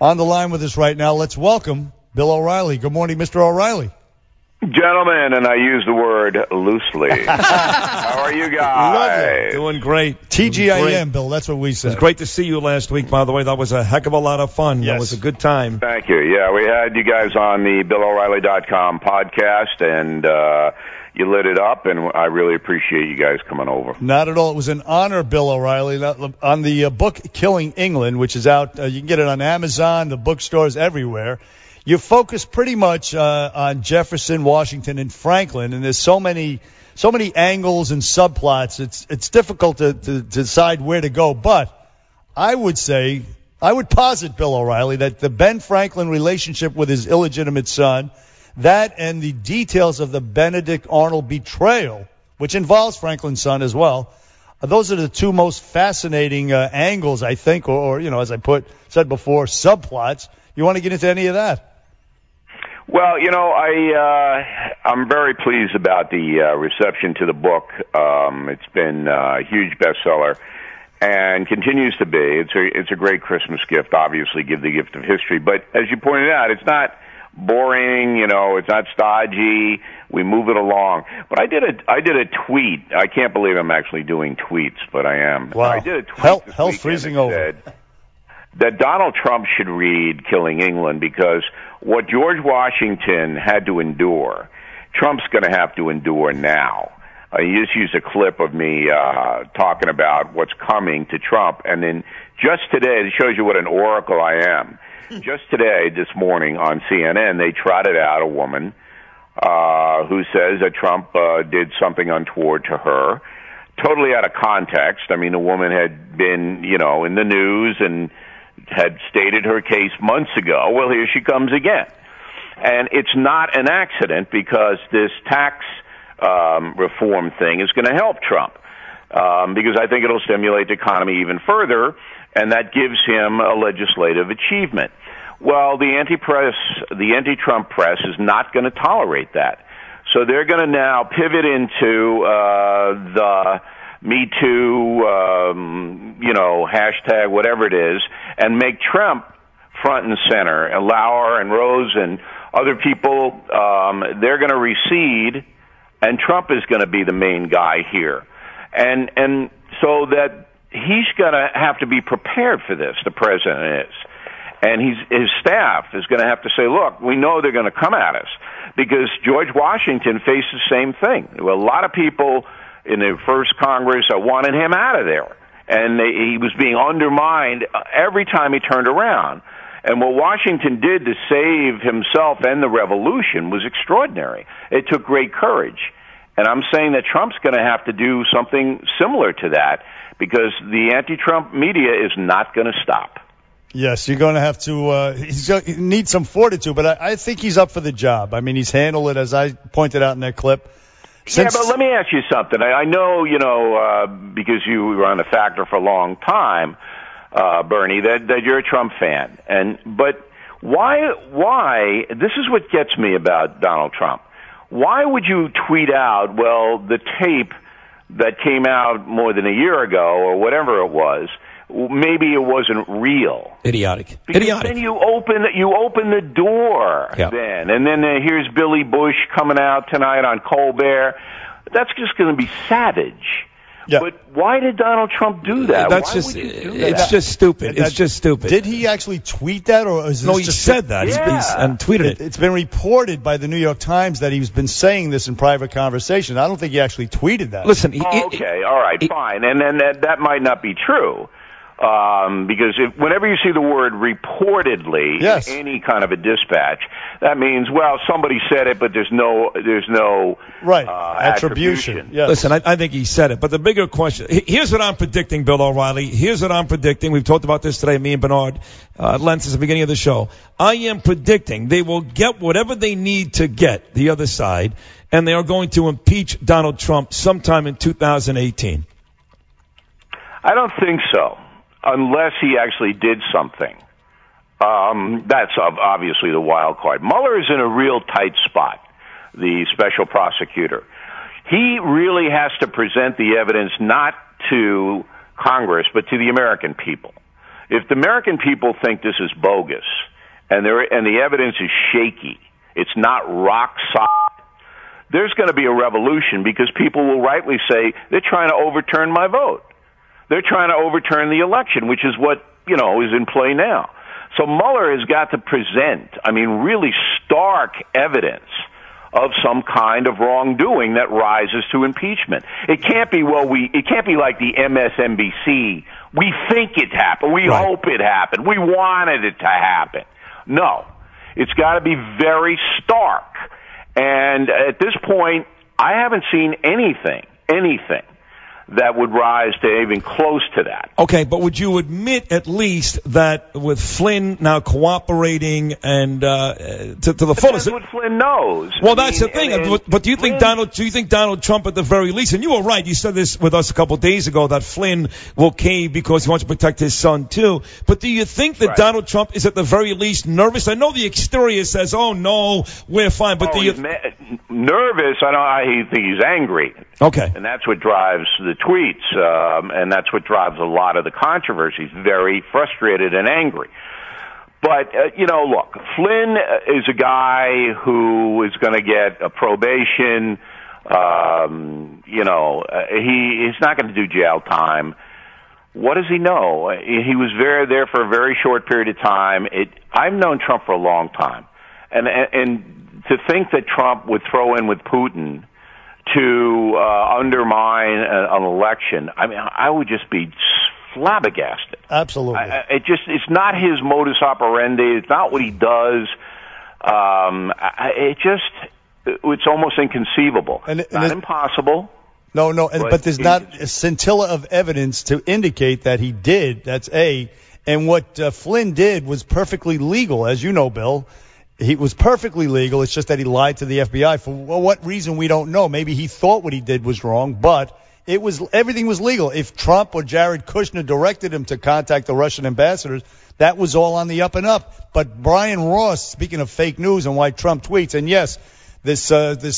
On the line with us right now, let's welcome Bill O'Reilly. Good morning, Mr. O'Reilly. Gentlemen, and I use the word loosely. How are you guys? Doing great. TGIM, Bill, that's what we said. It was great to see you last week, by the way. That was a heck of a lot of fun. Yes. That was a good time. Thank you. Yeah, we had you guys on the BillO'Reilly.com podcast, and you lit it up, and I really appreciate you guys coming over. Not at all. It was an honor, Bill O'Reilly. On the book Killing England, which is out, you can get it on Amazon, the bookstores, everywhere. You focus pretty much on Jefferson, Washington, and Franklin, and there's so many angles and subplots. It's difficult to decide where to go. But I would posit, Bill O'Reilly, that the Ben Franklin relationship with his illegitimate son, that and the details of the Benedict Arnold betrayal, which involves Franklin's son as well, those are the two most fascinating angles, I think, or as I said before, subplots. You want to get into any of that? Well, I'm very pleased about the reception to the book. It's been a huge bestseller and continues to be. It's a great Christmas gift, obviously, give the gift of history. But as you pointed out, it's not boring, it's not stodgy. We move it along. But I did a tweet. I can't believe I'm actually doing tweets, but I am. Wow. I did a tweet Hell freezing over. That Donald Trump should read Killing England, because what George Washington had to endure, Trump's going to have to endure now. You just used a clip of me talking about what's coming to Trump, and then just today, it shows you what an oracle I am. Just today, this morning on CNN, they trotted out a woman who says that Trump did something untoward to her, totally out of context. I mean, the woman had been, in the news and had stated her case months ago. Well, here she comes again. And it's not an accident, because this tax reform thing is going to help Trump, because I think it'll stimulate the economy even further, and that gives him a legislative achievement. Well, the anti-Trump press is not going to tolerate that. So they're going to now pivot into the Me Too, hashtag, whatever it is, and make Trump front and center. And Lauer and Rose and other people, they're going to recede, and Trump is going to be the main guy here. And so that he's going to have to be prepared for this, the president is. And his staff is going to have to say, look, we know they're going to come at us, because George Washington faced the same thing. There were a lot of people in the first Congress wanted him out of there, and he was being undermined every time he turned around. And what Washington did to save himself and the revolution was extraordinary. It took great courage. And I'm saying that Trump's going to have to do something similar to that, because the anti-Trump media is not going to stop. Yes, you're going to have to he needs some fortitude, but I think he's up for the job. I mean, he's handled it, as I pointed out in that clip. Yeah, but let me ask you something. I know, because you were on the Factor for a long time, Bernie, that you're a Trump fan. But why, this is what gets me about Donald Trump. Why would you tweet out, well, the tape that came out more than a year ago, or whatever it was, maybe it wasn't real. Idiotic. Then you open the door. Yep. And then here's Billy Bush coming out tonight on Colbert. That's just going to be savage. Yeah. But why did Donald Trump do that? It's just stupid. It's just stupid. Did he actually tweet that, or is this No, he said that. Yeah. And tweeted it. It's been reported by the New York Times that he's been saying this in private conversation. I don't think he actually tweeted that. Listen. Okay, all right, fine. And then that might not be true. Because whenever you see the word reportedly, yes, in any kind of a dispatch, that means, well, somebody said it, but there's no right attribution. Yes. Listen, I think he said it, but the bigger question, here's what I'm predicting, Bill O'Reilly. Here's what I'm predicting. We've talked about this today, me and Bernard Lentz at the beginning of the show. I am predicting they will get whatever they need to get, the other side, and they are going to impeach Donald Trump sometime in 2018. I don't think so. Unless he actually did something. That's obviously the wild card. Muller is in a real tight spot, the special prosecutor. He really has to present the evidence not to Congress, but to the American people. If the American people think this is bogus, and the evidence is shaky, it's not rock solid, there's going to be a revolution because people will rightly say they're trying to overturn my vote. They're trying to overturn the election, which is what, is in play now. So Mueller has got to present, really stark evidence of some kind of wrongdoing that rises to impeachment. It can't be like the MSNBC. We think it happened. We hope it happened. We wanted it to happen. No. It's got to be very stark. And at this point, I haven't seen anything that would rise to even close to that. Okay, but would you admit at least that with Flynn now cooperating and to the fullest? That's what Flynn knows. Well, that's the thing. But do you think Donald Trump at the very least, and you were right, you said this with us a couple of days ago, that Flynn will cave because he wants to protect his son too. But do you think that Donald Trump is at the very least nervous? I know the exterior says, "Oh no, we're fine," but he's nervous? I think he's angry. Okay, and that's what drives the tweets, and that's what drives a lot of the controversy. He's very frustrated and angry. But, look, Flynn is a guy who is going to get a probation. He's not going to do jail time. What does he know? He was there for a very short period of time. I've known Trump for a long time. And to think that Trump would throw in with Putin to undermine an election, I would just be flabbergasted. Absolutely. It's not his modus operandi. It's not what he does. It's almost inconceivable. Not impossible. No, but there's not a scintilla of evidence to indicate that he did. That's A. And what Flynn did was perfectly legal, as you know, Bill. He was perfectly legal. It's just that he lied to the FBI for what reason we don't know. Maybe he thought what he did was wrong, but everything was legal. If Trump or Jared Kushner directed him to contact the Russian ambassadors, that was all on the up and up. But Brian Ross, speaking of fake news and why Trump tweets, and yes, this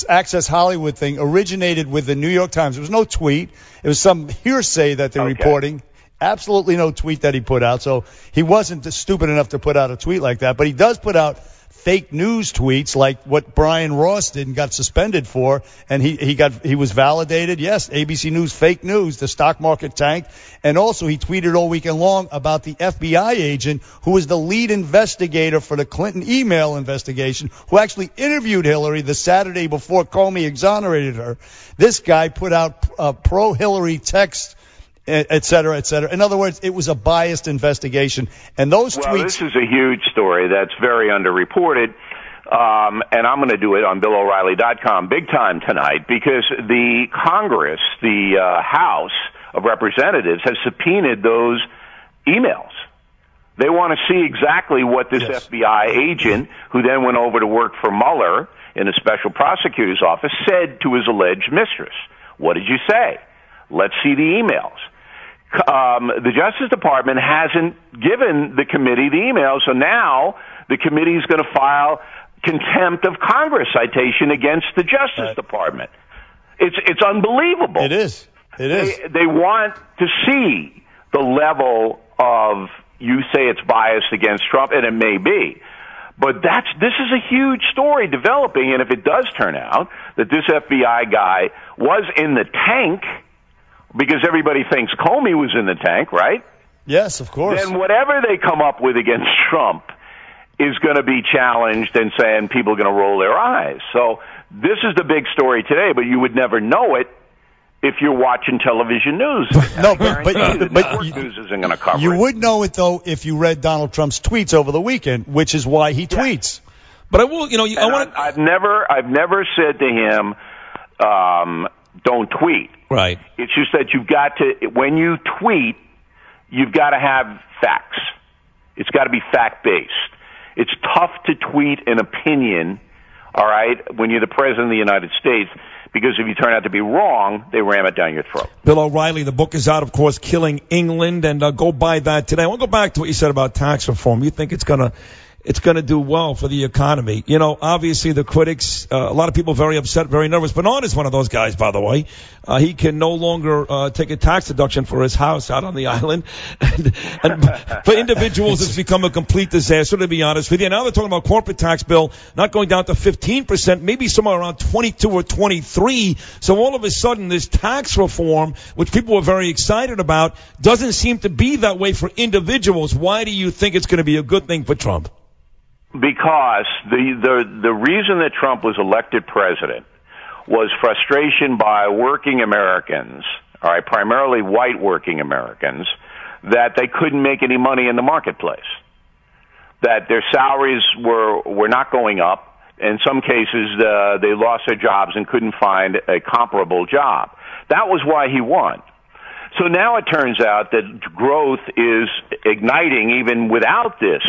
Access Hollywood thing originated with the New York Times. There was no tweet. It was some hearsay that they're reporting. Absolutely no tweet that he put out. So he wasn't stupid enough to put out a tweet like that. But he does put out fake news tweets like what Brian Ross did and got suspended for, and he was validated. Yes, ABC News fake news. The stock market tanked, and also he tweeted all weekend long about the FBI agent who was the lead investigator for the Clinton email investigation, who actually interviewed Hillary the Saturday before Comey exonerated her. This guy put out pro-Hillary texts, et cetera, et cetera. In other words, it was a biased investigation. And those tweets... this is a huge story that's very underreported, and I'm going to do it on BillO'Reilly.com big time tonight because the Congress, the House of Representatives, has subpoenaed those emails. They want to see exactly what this FBI agent, who then went over to work for Muller in a special prosecutor's office, said to his alleged mistress. What did you say? Let's see the emails. The Justice Department hasn't given the committee the emails, so now the committee is going to file contempt of Congress citation against the Justice Department. It's unbelievable. It is. They want to see the level of, you say it's biased against Trump, and it may be. But this is a huge story developing, and if it does turn out that this FBI guy was in the tank, because everybody thinks Comey was in the tank, right? Yes, of course. Then whatever they come up with against Trump is going to be challenged and people are going to roll their eyes. So this is the big story today, but you would never know it if you're watching television news. No, but news isn't going to cover it. You would know it, though, if you read Donald Trump's tweets over the weekend, which is why he tweets. But I will, I've never said to him, don't tweet. Right. It's just that you've got to, when you tweet, you've got to have facts. It's got to be fact-based. It's tough to tweet an opinion, all right, when you're the President of the United States, because if you turn out to be wrong, they ram it down your throat. Bill O'Reilly, the book is out, of course, Killing England, and go buy that today. I want to go back to what you said about tax reform. You think it's going to it's going to do well for the economy. You know, obviously the critics, a lot of people very upset, very nervous. Bernard is one of those guys, by the way. He can no longer take a tax deduction for his house out on the island. and for individuals, it's become a complete disaster, to be honest with you. Now they're talking about corporate tax bill not going down to 15%, maybe somewhere around 22 or 23. So all of a sudden, this tax reform, which people were very excited about, doesn't seem to be that way for individuals. Why do you think it's going to be a good thing for Trump? Because the reason that Trump was elected president was frustration by working Americans, all right, primarily white working Americans, that they couldn't make any money in the marketplace, that their salaries were not going up. In some cases, they lost their jobs and couldn't find a comparable job. That was why he won. So now it turns out that growth is igniting even without this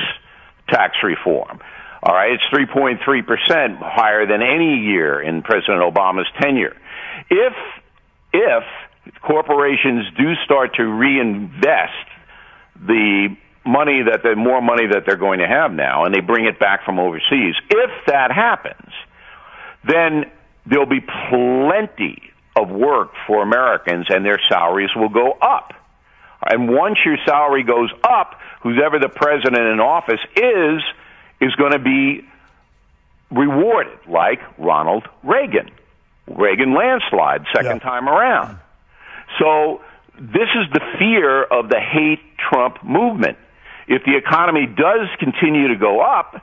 tax reform. All right, it's 3.3% higher than any year in President Obama's tenure. If corporations do start to reinvest the more money that they're going to have now, and they bring it back from overseas, if that happens, then there'll be plenty of work for Americans, and their salaries will go up. And once your salary goes up, whoever the president in office is going to be rewarded, like Ronald Reagan. Reagan landslide, second time around. So this is the fear of the hate Trump movement. If the economy does continue to go up,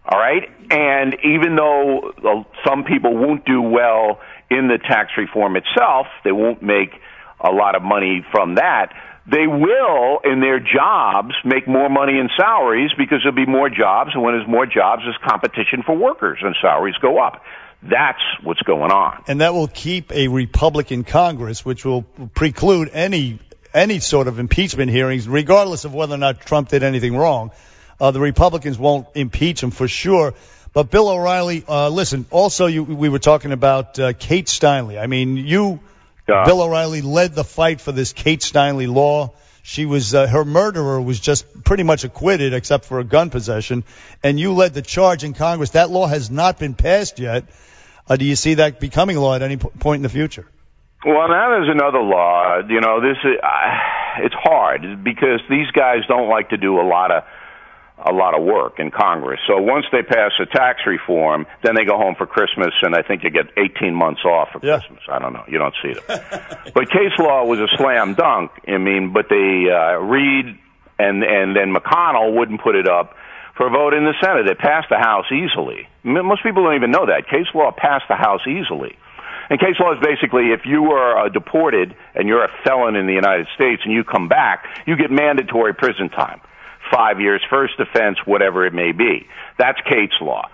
all right, and even though some people won't do well in the tax reform itself, they won't make a lot of money from that, they will, in their jobs, make more money in salaries because there'll be more jobs, and when there's more jobs, there's competition for workers, and salaries go up. That's what's going on. And that will keep a Republican Congress, which will preclude any sort of impeachment hearings, regardless of whether or not Trump did anything wrong. The Republicans won't impeach him for sure. But Bill O'Reilly, listen, also we were talking about Kate Steinle. I mean, Bill O'Reilly led the fight for this Kate Steinle law. She was her murderer was just pretty much acquitted except for a gun possession, and you led the charge in Congress. That law has not been passed yet. Do you see that becoming law at any point in the future? Well, now there's another law. You know, this is it's hard because these guys don't like to do a lot of work in Congress. So once they pass a tax reform, then they go home for Christmas, and I think you get 18 months off for Christmas. I don't know. You don't see them. But case law was a slam dunk. I mean, but they Reid and then McConnell wouldn't put it up for a vote in the Senate. It passed the House easily. Most people don't even know that. Case law passed the House easily. And case law is basically if you were deported and you're a felon in the United States and you come back, you get mandatory prison time. 5 years, first offense, whatever it may be. That's Kate's law.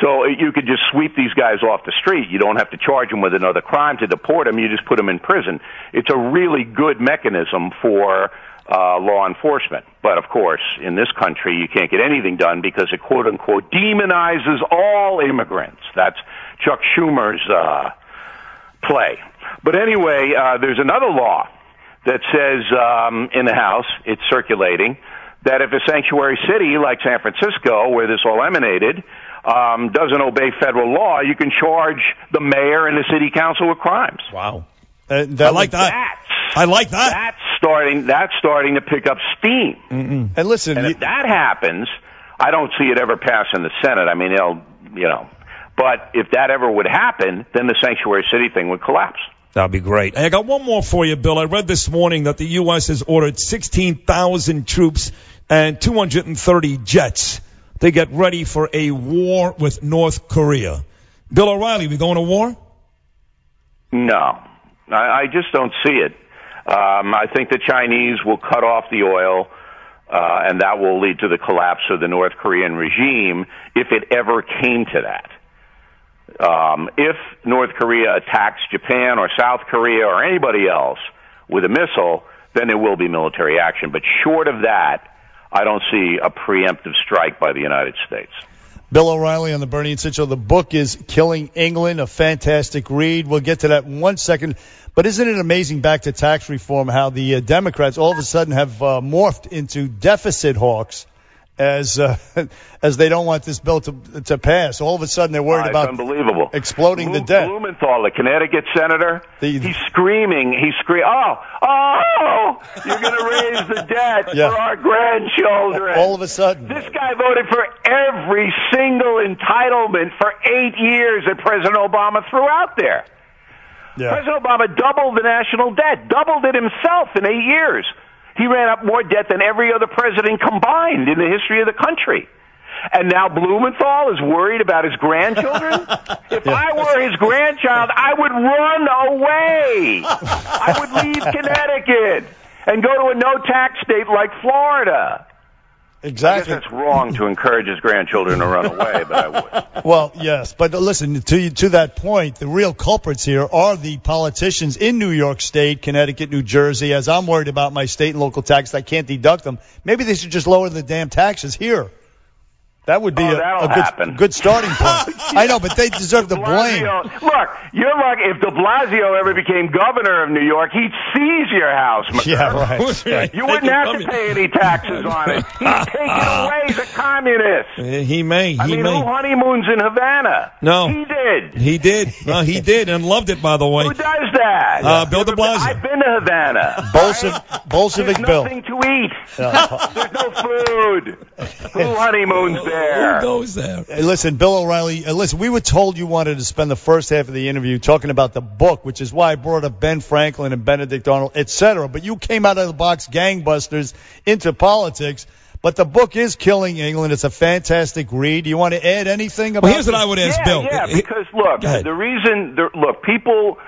So you could just sweep these guys off the street. You don't have to charge them with another crime to deport them. You just put them in prison. It's a really good mechanism for law enforcement. But, of course, in this country, you can't get anything done because it, quote-unquote, demonizes all immigrants. That's Chuck Schumer's play. But anyway, there's another law that says in the House, it's circulating, that if a sanctuary city like San Francisco, where this all emanated, doesn't obey federal law, you can charge the mayor and the city council with crimes. Wow. I like that. I like that. That's starting to pick up steam. Mm-mm. And listen, if that happens, I don't see it ever pass in the Senate. I mean, but if that ever would happen, then the sanctuary city thing would collapse. That'd be great. I got one more for you, Bill. I read this morning that the U.S. has ordered 16,000 troops and 230 jets to get ready for a war with North Korea. Bill O'Reilly, we going to war? No. I just don't see it. I think the Chinese will cut off the oil, and that will lead to the collapse of the North Korean regime if it ever came to that. If North Korea attacks Japan or South Korea or anybody else with a missile, then there will be military action. But short of that, I don't see a preemptive strike by the United States. Bill O'Reilly on the Bernie and Sid Show. The book is Killing England, a fantastic read. We'll get to that in 1 second. But isn't it amazing, back to tax reform, how the Democrats all of a sudden have morphed into deficit hawks as they don't want this bill to pass. All of a sudden, they're worried about unbelievable. Exploding the debt. Blumenthal, the Connecticut senator, he's screaming. Oh, you're going to raise the debt for our grandchildren. All of a sudden. This guy voted for every single entitlement for 8 years that President Obama threw out there. Yeah. President Obama doubled the national debt, doubled it himself in 8 years. He ran up more debt than every other president combined in the history of the country. And now Blumenthal is worried about his grandchildren? If I were his grandchild, I would run away. I would leave Connecticut and go to a no-tax state like Florida. Exactly. I guess it's wrong to encourage his grandchildren to run away, but I would. Well, yes, but listen, to that point, the real culprits here are the politicians in New York State, Connecticut, New Jersey. As I'm worried about my state and local taxes, I can't deduct them. Maybe they should just lower the damn taxes here. That would be a good starting point. I know, but they deserve the blame. Look, you're lucky. If de Blasio ever became governor of New York, he'd seize your house. Yeah, right. You wouldn't have to pay any taxes on it. He'd take it away as a communist. He may. Who honeymoons in Havana? No. He did. He did. No, he did, and loved it, by the way. Who does that? Bill de Blasio. I've been to Havana. Bolshevik Bill. There's nothing to eat. There's no food. Who honeymoons there? Who goes there? Hey, listen, Bill O'Reilly, we were told you wanted to spend the first half of the interview talking about the book, which is why I brought up Ben Franklin and Benedict Arnold, etc. But you came out of the box gangbusters into politics. But the book is Killing England. It's a fantastic read. Do you want to add anything about it? Well, here's what I would ask Bill. Yeah, because, look, the reason, people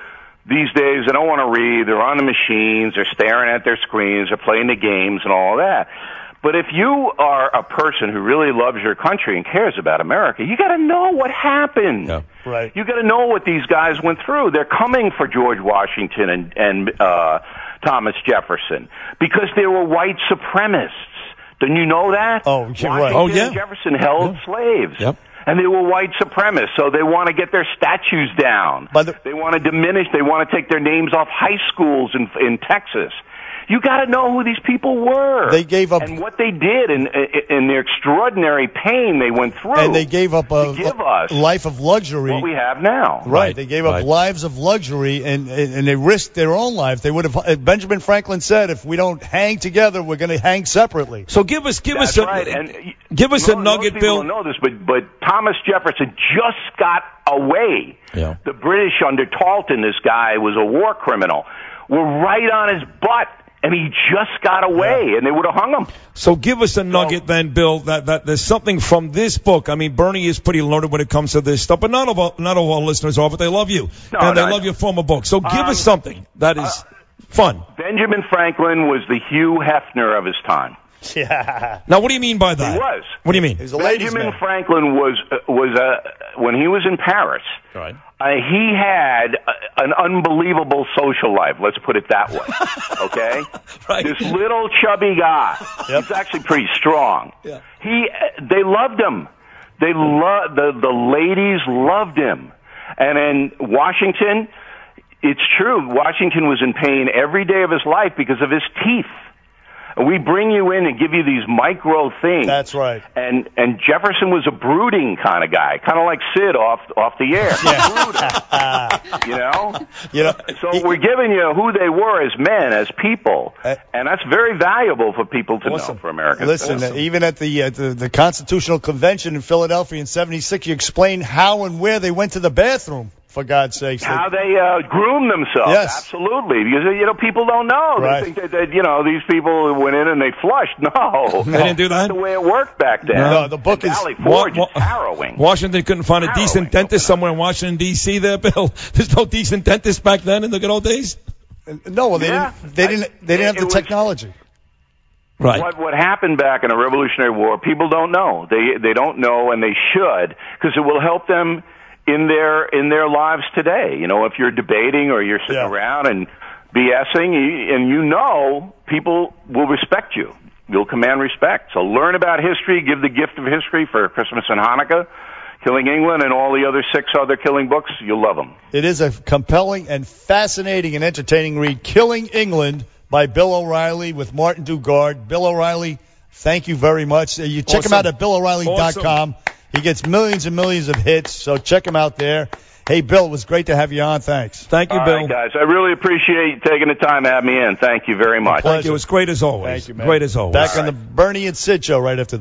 these days, they don't want to read. They're on the machines. They're staring at their screens. They're playing the games and all that. But if you are a person who really loves your country and cares about America, you got to know what happened. Yeah, right. You got to know what these guys went through. They're coming for George Washington and Thomas Jefferson because they were white supremacists. Didn't you know that? Oh, you're right. Washington and Jefferson held slaves. Yep. And they were white supremacists, so they want to get their statues down. They want to diminish. They want to take their names off high schools in Texas. You got to know who these people were. They gave up, and what they did, and the extraordinary pain they went through. And they gave up a life of luxury. What we have now. Right. They gave up lives of luxury, and they risked their own lives. They would have. Benjamin Franklin said, "If we don't hang together, we're going to hang separately." So give us a nugget, Bill. Don't know this, but Thomas Jefferson just got away. Yeah. The British under Tarleton, this guy was a war criminal, were right on his butt. And he just got away, and they would have hung him. So give us a nugget then, Bill, that there's something from this book. I mean, Bernie is pretty learned when it comes to this stuff, but not all our listeners are, but they love you. They love your former book. So give us something that is fun. Benjamin Franklin was the Hugh Hefner of his time. Yeah. Now, what do you mean by that? He was. What do you mean? Benjamin Franklin was when he was in Paris. Right. He had an unbelievable social life. Let's put it that way. Okay. Right. This little chubby guy. Yep. He's actually pretty strong. Yeah. They loved him. The ladies loved him. And in Washington, it's true. Washington was in pain every day of his life because of his teeth. We bring you in and give you these micro things. That's right. And Jefferson was a brooding kind of guy, kind of like Sid off the air. Yeah. You know? So we're giving you who they were as men, as people, and that's very valuable for people to know, for Americans. Listen, even at the Constitutional Convention in Philadelphia in '76, you explained how and where they went to the bathroom. For God's sakes. How they groom themselves. Yes. Absolutely. Because, people don't know. Right. They think that, these people went in and they flushed. No. They didn't do that? That's the way it worked back then. No, the book is... Valley Forge is harrowing. Washington couldn't find a decent dentist somewhere in Washington, D.C. there, Bill. There's no decent dentist back then in the good old days? No, well, they didn't have the technology. Right. What happened back in the Revolutionary War, people don't know. They don't know, and they should, because it will help them in their lives today. If you're debating or you're sitting around and BSing, and people will respect you. You'll command respect. So learn about history, give the gift of history for Christmas and Hanukkah, Killing England, and all the other 6 other killing books. You'll love them. It is a compelling and fascinating and entertaining read, Killing England by Bill O'Reilly with Martin Dugard. Bill O'Reilly, Thank you very much. You check him out at BillO'Reilly.com. He gets millions and millions of hits, so check him out there. Hey, Bill, it was great to have you on. Thanks. Thank you, Bill. All right, guys. I really appreciate you taking the time to have me in. Thank you very much. Thank you. It was great as always. Thank you, man. Great as always. Back on the Bernie and Sid show right after this.